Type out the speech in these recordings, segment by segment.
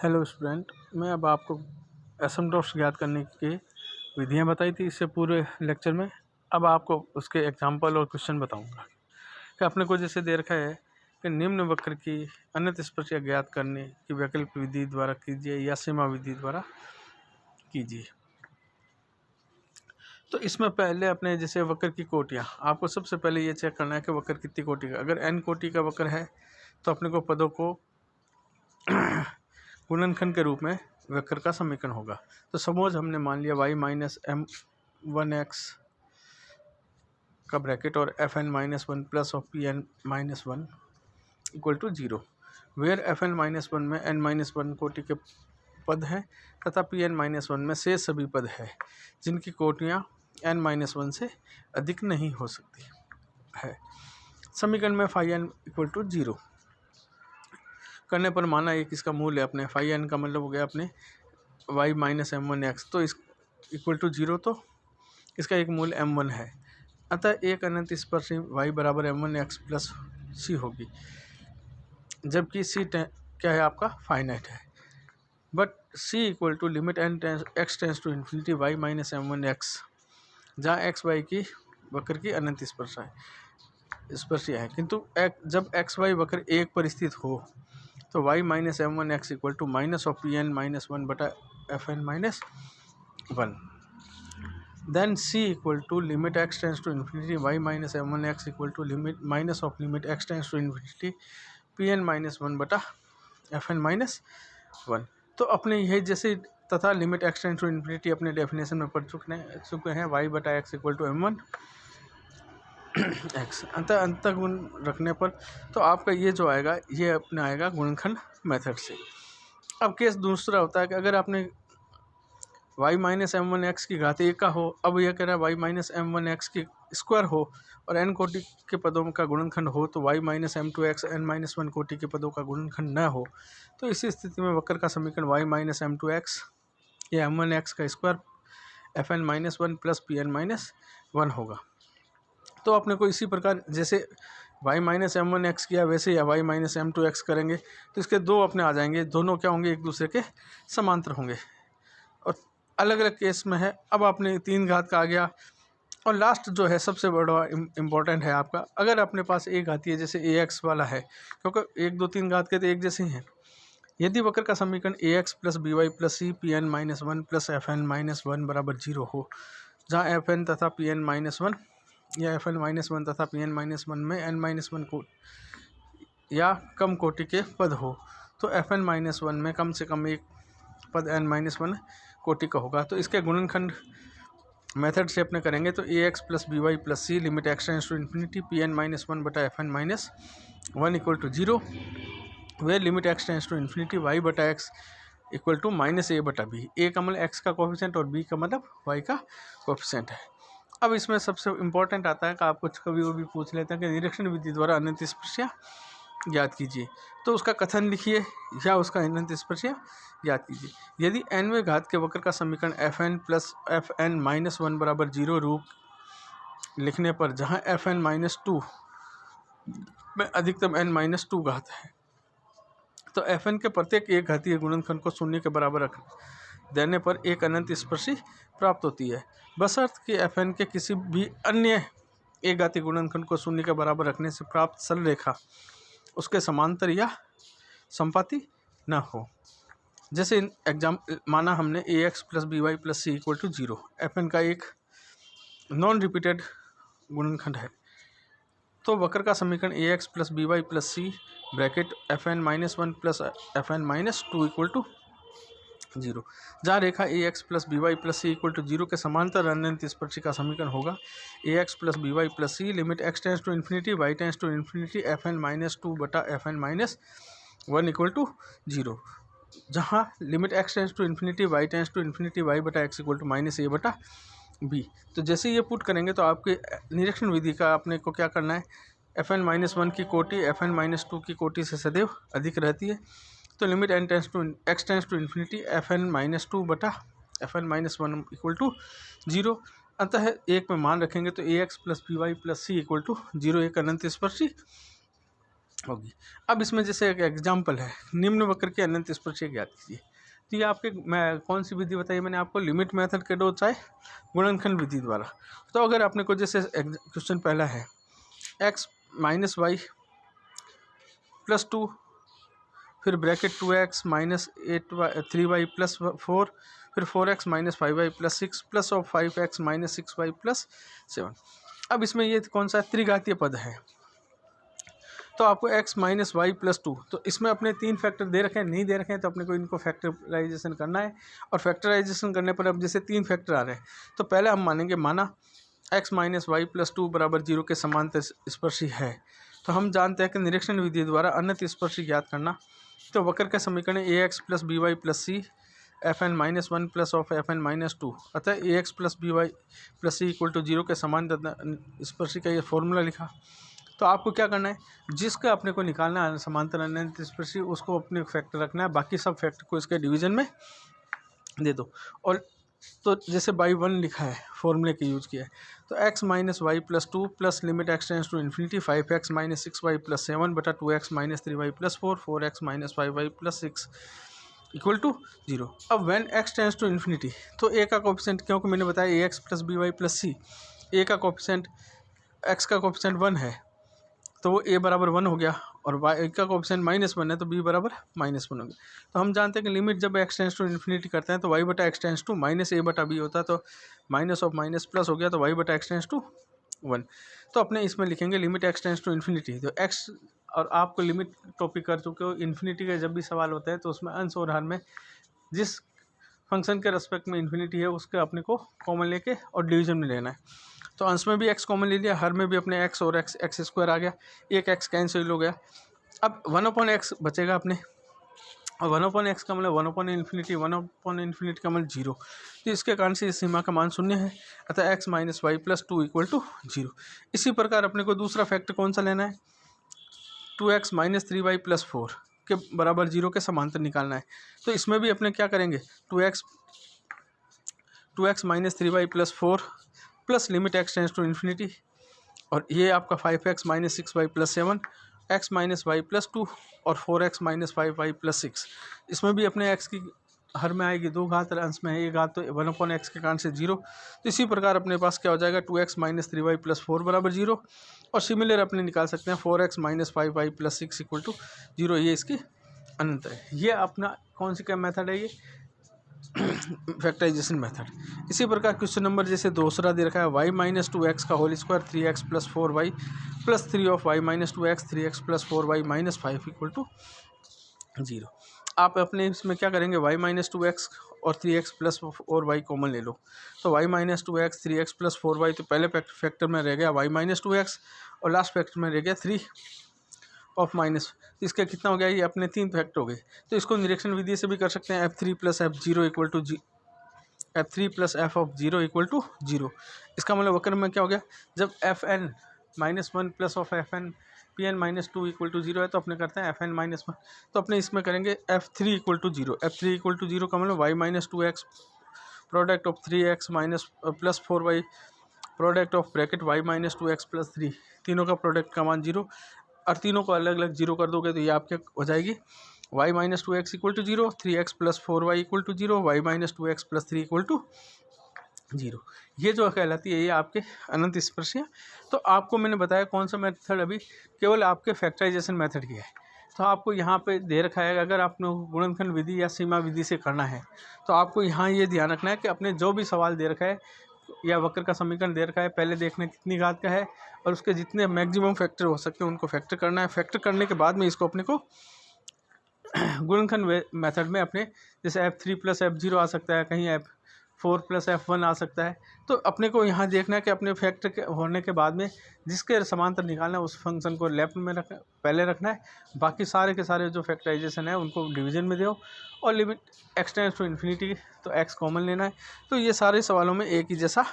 Hello student, मैं अब आपको एसिम्पटोट्स ज्ञात करने की विधियां बताई थी इससे पूरे लेक्चर में। अब आपको उसके एग्जाम्पल और क्वेश्चन बताऊंगा कि अपने को जैसे दे रखा है कि निम्न वक्र की अनंत स्पर्शिया ज्ञात करने की वैकल्पिक विधि द्वारा कीजिए या सीमा विधि द्वारा कीजिए। तो इसमें पहले अपने जैसे वक्र की कोटियाँ, आपको सबसे पहले ये चेक करना है कि वक्र कितनी कोटि का। अगर n कोटि का वक्र है तो अपने को पदों को गुणनखंड के रूप में वक्र का समीकरण होगा। तो सपोज हमने मान लिया y minus M one X का ब्रैकेट और F N minus one plus of P N minus one equal to zero, where F N minus one में एन माइनस वन कोटि के पद हैं तथा पी एन माइनस वन में शेष सभी पद हैं जिनकी कोटियाँ एन माइनस वन से अधिक नहीं हो सकती है। समीकरण में phi N equal to zero करने पर माना एक इसका मूल्य अपने फाई एन का मतलब हो गया अपने Y minus M one X, तो इस इक्वल टू जीरो, तो इसका एक मूल्य एम वन है। अतः एक अनंत स्पर्शी वाई बराबर M one X plus C होगी, जबकि सी क्या है आपका फाइनाइट है। But C equal to limit N X tends to infinity Y minus M one X, जहाँ एक्स वाई की वक्र की अनंत स्पर्शिया है, किंतु जब एक्स वाई वक्र एक पर स्थित हो तो y minus M one x equal to minus of P N minus one बटा f N minus one. Then c equal to limit x tends to infinity y minus M one x equal to limit minus of limit x tends to infinity p N minus one बटा f N minus one. तो अपने यही जैसे तथा limit x tends to infinity अपने definition में पढ़ चुके हैं y बटा x equal to M one X. अंत गुण रखने पर तो आपका ये जो आएगा ये अपने आएगा गुणनखंड मेथड से। अब केस दूसरा होता है कि अगर आपने y minus M one X की घात एक का हो, अब यह कह रहा है y minus M one X की स्क्वायर हो और n कोटि के पदों का गुणनखंड हो, तो y minus M two X n minus one कोटि के पदों का गुणनखंड न हो, तो इसी स्थिति में वक्र का समीकरण y minus M two X या एम वन एक्स का square F N minus one plus P N minus one होगा। तो अपने को इसी प्रकार जैसे y minus M one X किया वैसे या y minus M two X करेंगे तो इसके दो अपने आ जाएंगे, दोनों क्या होंगे एक दूसरे के समांतर होंगे। और अलग अलग केस में है, अब आपने तीन घात का आ गया। और लास्ट जो है सबसे बड़ा इम्पोर्टेंट है आपका, अगर अपने पास एक घातीय जैसे ए एक्स वाला है, क्योंकि एक दो तीन घात के तो एक जैसे ही हैं। यदि वक्र का समीकरण a x plus B Y plus c p N minus one plus F N minus one बराबर जीरो हो, जहाँ एफ एन तथा पी एन माइनस वन या एफ एन माइनस वन तथा पी एन माइनस वन में N minus one को या कम कोटि के पद हो, तो एफ एन माइनस वन में कम से कम एक पद एन माइनस वन कोटि का होगा। तो इसके गुणनखंड मेथड से अपने करेंगे तो a x plus B Y plus c limit x tends to infinity p N minus one बटा f N minus one equal to zero, वे limit x tends to infinity Y बटा एक्स इक्वल टू माइनस ए बटा b. ए का मतलब x का coefficient और B का मतलब वाई का कोफिशिएंट है। अब इसमें सबसे इम्पोर्टेंट आता है कि आपको कभी वो भी पूछ लेते हैं कि निरीक्षण विधि द्वारा अनंत स्पर्शिया ज्ञात कीजिए, तो उसका कथन लिखिए या उसका अनंत स्पर्शिया ज्ञात कीजिए। यदि nवें घात के वक्र का समीकरण F N plus F N minus one बराबर जीरो रूप लिखने पर, जहाँ एफ एन माइनस टू में अधिकतम n माइनस टू घात है, तो एफ एन के प्रत्येक एक घातीय गुणनखंड को शून्य के बराबर रख देने पर एक अनंत स्पर्शी प्राप्त होती है, बशर्ते कि एफ एन के किसी भी अन्य एक घातीय गुणनखंड को शून्य के बराबर रखने से प्राप्त सरल रेखा उसके समांतर या संपाती न हो। जैसे एग्जाम माना हमने a x plus B Y plus c equal to zero, f n का एक नॉन रिपीटेड गुणनखंड है, तो वक्र का समीकरण a x plus B Y plus c bracket f N minus one plus F N minus two equal to zero, जहाँ रेखा a x plus B Y plus c equal to zero के समांतर अनंत स्पर्शी का समीकरण होगा a x plus B Y plus c limit x tends to infinity Y tends to infinity f N minus two बटा f N minus one equal to zero, जहाँ limit x tends to infinity Y tends to infinity Y बटा x equal to minus ए बटा B. तो जैसे ये put करेंगे तो आपके निरीक्षण विधि का अपने को क्या करना है, एफ एन माइनस वन की कोटि एफ एन माइनस टू की कोटि से सदैव अधिक रहती है, तो limit n tends to x tends to infinity f N minus two बटा f N minus one equal to zero. अतः एक में मान रखेंगे तो a x plus B Y plus c equal to zero एक अनंत स्पर्शी होगी। अब इसमें जैसे एक एग्जाम्पल है, निम्न वक्र की अनंत स्पर्शी ज्ञात कीजिए। तो ये आपके मैं कौन सी विधि बताई मैंने आपको, लिमिट मेथड के दो चाहे गुणनखंड विधि द्वारा। तो अगर आपने को जैसे क्वेश्चन पहला है x माइनस वाई प्लस 2, फिर bracket 2x minus 3y plus 4, फिर 4x minus 5y plus 6 plus of 5x minus 6y plus 7। अब इसमें ये कौन सा त्रिघातीय पद है, तो आपको x माइनस वाई प्लस 2, तो इसमें अपने 3 फैक्टर दे रखे हैं, नहीं दे रखे हैं तो अपने को इनको फैक्टराइजेशन करना है। और फैक्टराइजेशन करने पर अब जैसे 3 फैक्टर आ रहे हैं, तो पहले हम मानेंगे माना x माइनस वाई प्लस 2 बराबर 0 के समांतर स्पर्शी है। तो हम जानते हैं कि निरीक्षण विधि द्वारा अनंत स्पर्शी ज्ञात करना। तो वक्र का समीकरण a x plus B Y plus c f N minus 1 plus of f N minus 2, अतः a x plus B Y plus c equal to 0 के समान स्पर्शी का ये फॉर्मूला लिखा। तो आपको क्या करना है, जिसका अपने को निकालना है समांतर अनंत स्पर्शी, उसको अपने फैक्टर रखना है, बाकी सब फैक्टर को इसके डिवीजन में दे दो। और तो जैसे बाई 1 लिखा है, फॉर्मूले के यूज किया है, तो x minus Y plus 2 plus limit x tends to infinity 5x minus 6y plus 7 बटा 2x minus 3y plus 4 4x minus 5y plus 6 equal to 0। अब when x tends to infinity, तो a का coefficient, क्योंकि मैंने बताया ax plus B Y plus सी, a का coefficient x का कोफिशिएंट 1 है तो वो a बराबर 1 हो गया, और y का कोफिशिएंट -1 है तो b बराबर -1 हो गया। तो हम जानते हैं कि लिमिट जब x टेंस टू इन्फिनिटी करते हैं तो y बटा x tends to minus a बटा b होता है, तो माइनस ऑफ माइनस प्लस हो गया, तो y बटा x टेंस टू 1। तो अपने इसमें लिखेंगे limit x tends to infinity, तो x, और आपको लिमिट टॉपिक कर चुके हो, इन्फिनिटी का जब भी सवाल होता है तो उसमें अंश और हर में जिस फंक्शन के रेस्पेक्ट में इन्फिनिटी है उसके अपने को कॉमन लेके और डिवीजन में लेना है। तो अंश में भी x कॉमन ले लिया, हर में भी अपने x और x स्क्वायर आ गया, एक x कैंसिल हो गया। अब 1/x बचेगा अपने, और 1/x का मतलब 1/इन्फिनिटी, 1/इन्फिनिटी का मतलब 0। तो इसके कारण से इस सीमा का मान 0 है, अतः x minus Y plus 2 equal to 0। इसी प्रकार अपने को दूसरा फैक्टर कौन सा लेना है, 2x माइनस 3y प्लस 4 के बराबर 0 के समांतर निकालना है। तो इसमें भी अपने क्या करेंगे, 2x minus 3y plus 4 plus limit x tends to infinity, और ये आपका 5x minus 6y plus 7, x minus Y plus 2 और 4x माइनस 5y प्लस 6। इसमें भी अपने x की हर में आएगी 2 घात, अंश में है ये घात, तो 1/x के कारण से 0। तो इसी प्रकार अपने पास क्या हो जाएगा, 2x माइनस 3y प्लस 4 बराबर 0, और सिमिलर अपने निकाल सकते हैं 4x minus 5y plus 6 equal to 0। ये इसकी अनंत है। ये अपना कौन सी क्या मेथड है, ये फैक्टराइजेशन मेथड। इसी प्रकार क्वेश्चन नंबर जैसे दूसरा दे रखा है y माइनस 2x का whole square 3x plus 4y plus 3 of y minus 2x 3x plus 4y minus 5 equal to 0। आप अपने इसमें क्या करेंगे, y माइनस 2x और 3x प्लस 4y कॉमन ले लो, तो y minus 2x 3x plus 4y, तो पहले फैक्टर में रह गया y माइनस 2x और लास्ट फैक्टर में रह गया 3 ऑफ माइनस, इसका कितना हो गया, ये अपने 3 फैक्टर हो गए। तो इसको निरीक्षण विधि से भी कर सकते हैं, f3 plus f0 equal to f3 plus f of 0 equal to 0। इसका मतलब वक्र में क्या हो गया, जब fn minus 1 plus of fn pn minus 2 equal to 0 है, तो अपने करते हैं fn माइनस 1, तो अपने इसमें करेंगे f3 equal to 0। f3 equal to 0 का मतलब y minus 2x product of 3x minus plus 4y product of bracket y minus 2x plus 3, तीनों का प्रोडक्ट का मान 0, और तीनों को अलग अलग 0 कर दोगे तो ये आपके हो जाएगी y minus 2x equal to 0, 3x plus 4y equal to 0, y minus 2x plus 3 equal to 0। ये जो कहलाती है ये आपके अनंत स्पर्शियाँ। तो आपको मैंने बताया कौन सा मेथड अभी केवल आपके फैक्टराइजेशन मेथड की है। तो आपको यहाँ पे दे रखा है, अगर आपने गुणनखंड विधि या सीमा विधि से करना है तो आपको यहाँ ये ध्यान रखना है कि अपने जो भी सवाल दे रखा है या वक्र का समीकरण दे रखा है, पहले देखना कितनी घात का है और उसके जितने मैक्सिमम फैक्टर हो सकते हैं उनको फैक्टर करना है। फैक्टर करने के बाद में इसको अपने को गुणनखंड मेथड में अपने जैसे f3 प्लस f0 आ सकता है, कहीं f4 प्लस f1 आ सकता है। तो अपने को यहाँ देखना है कि अपने फैक्टर के होने के बाद में जिसके समांतर निकालना है उस फंक्शन को लेफ्ट में पहले रखना है, बाकी सारे के सारे जो फैक्टराइजेशन है उनको डिवीजन में दो, और limit x tends to infinity तो x कॉमन लेना है। तो ये सारे सवालों में एक ही जैसा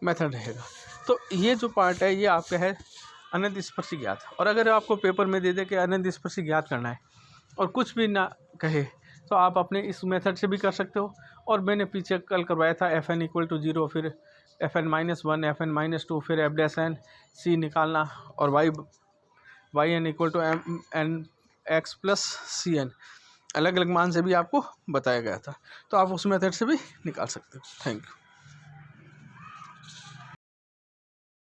मेथड रहेगा। तो ये जो पार्ट है ये आपका है अनंत स्पर्शी ज्ञात। और अगर आपको पेपर में दे दे कि अनंत स्पर्शी ज्ञात करना है और कुछ भी ना कहे तो आप अपने इस मेथड से भी कर सकते हो। और मैंने पीछे कल करवाया था fn इक्वल टू 0, फिर fn माइनस 1, fn माइनस 2, फिर f डैश n c निकालना और y Y N equal to M N X plus C N अलग अलग मान से भी आपको बताया गया था, तो आप उस मेथड से भी निकाल सकते हो। Thank you.